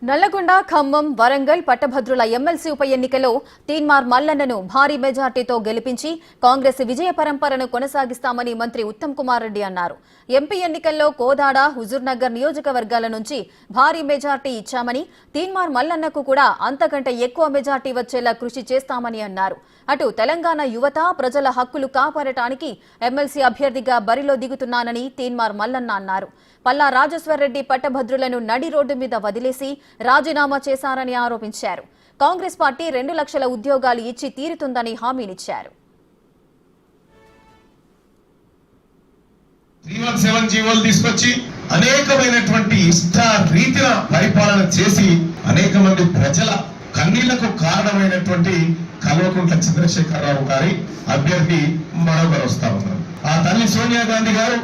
నల్లగొండ, ఖమ్మం, వరంగల్ పట్టభద్రుల ఎమ్మెల్సీ ఉప ఎన్నికలో తీన్మార్ మల్లన్నను భారీ మెజార్టీతో గెలిపించి కాంగ్రెస్ విజయ పరంపరను కొనసాగిస్తామని మంత్రి ఉత్తమ్ కుమార్ రెడ్డి అన్నారు. ఎంపీ ఎన్నికల్లో కోదాడ, హుజూర్నగర్ నియోజకవర్గాల నుంచి భారీ మెజార్టీ ఇచ్చామని, తీన్మార్ మల్లన్నకు కూడా అంతకంటే ఎక్కువ మెజార్టీ వచ్చేలా కృషి చేస్తామని అన్నారు. అటు తెలంగాణ యువత ప్రజల హక్కులు కాపాడటానికి ఎమ్మెల్సీ అభ్యర్థిగా బరిలో దిగుతున్నానని తీన్మార్ మల్లన్న అన్నారు. పల్లా రాజేశ్వరరెడ్డి పట్టభద్రులను నడి రోడ్డు మీద వదిలేసి రాజీనామా చేశారని ఆరోపించారు. కాంగ్రెస్ పార్టీ 2 లక్షల ఉద్యోగాలు ఇచ్చి తీరుతుందని హామీనిచ్చారు. 317 జీవోలు తీసుకొచ్చి అనేకమైనటువంటి ఇష్ట రీతిన పరిపాలన చేసి అనేక మంది ప్రజల కన్నీళ్లకు కారణమైనటువంటి కల్వకుంట్ల చంద్రశేఖరరావు గారి అభ్యర్థి మరొకరు వస్తా ఉన్నారు. ఆ తల్లి సోనియా గాంధీ గారు,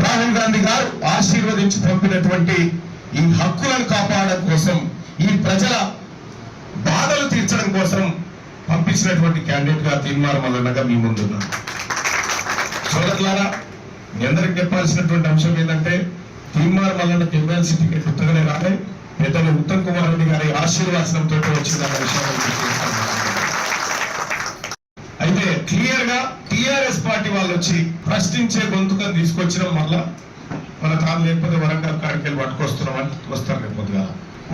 రాహుల్ గాంధీ గారు ఆశీర్వదించి పంపినటువంటి ఈ హక్కులను కాపాడడం కోసం, ఈ ప్రజల బాధలు తీర్చడం కోసం పంపించినటువంటి క్యాండిడేట్ గా తీన్మార్ మల్లన్నగా మీ ముందున్నారు. సోదరులారా, మీ అందరికి చెప్పాల్సినటువంటి అంశం ఏంటంటే, తీన్మార్ మల్లన్నకు ఎమ్మెల్సీ టికెట్ ఉత్తగానే రాలే, పెద్దలు ఉత్తమ్ కుమార్ రెడ్డి గారి ఆశీర్వాదంతో వచ్చిందన్న విషయాన్ని అయితే క్లియర్ గా టిఆర్ఎస్ పార్టీ వాళ్ళు వచ్చి ప్రశ్నించే గొంతుకను తీసుకొచ్చడం వల్ల మన తాను లేకపోతే వరంగల్ కాడికి వెళ్ళి పట్టుకొస్తున్నామని వస్తారు. లేకపోతే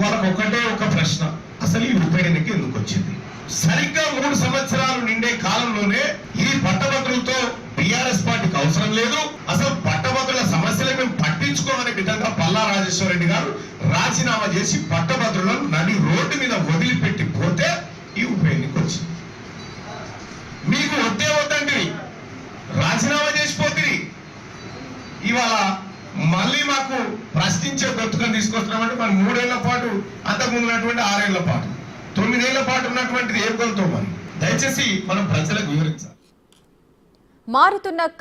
వాళ్ళకు ఒకటే ఒక ప్రశ్న, అసలు ఈ ఉప ఎన్నిక ఎందుకు వచ్చింది? సరిగ్గా 3 సంవత్సరాలు నిండే కాలంలోనే ఈ పట్టభద్రులతో టిఆర్ఎస్ పార్టీకి అవసరం లేదు, అసలు పట్టభద్రుల సమస్యలు మేము పట్టించుకోమనే విధంగా పల్లా రాజేశ్వరరెడ్డి గారు రాజీనామా చేసి పట్టభద్రులను నడి రోడ్డు మీద వదిలిపెట్టి పోతే ఈ ఉప ఎన్నిక వచ్చింది. మీకు వద్దే వద్దండి, రాజీనామా చేసిపోతుంది. ఇవాళ మళ్ళీ మాకు ప్రశ్నించే గొంతుకను తీసుకొస్తున్నామంటే మనం 3 ఏళ్ల పాటు, అంతకుముందు ఉన్నటువంటి 6 ఏళ్ల పాటు, 9 ఏళ్ల పాటు ఉన్నటువంటిది ఏం గొంతో మరి దయచేసి మనం ప్రజలకు వివరించాలి. మారుతున్న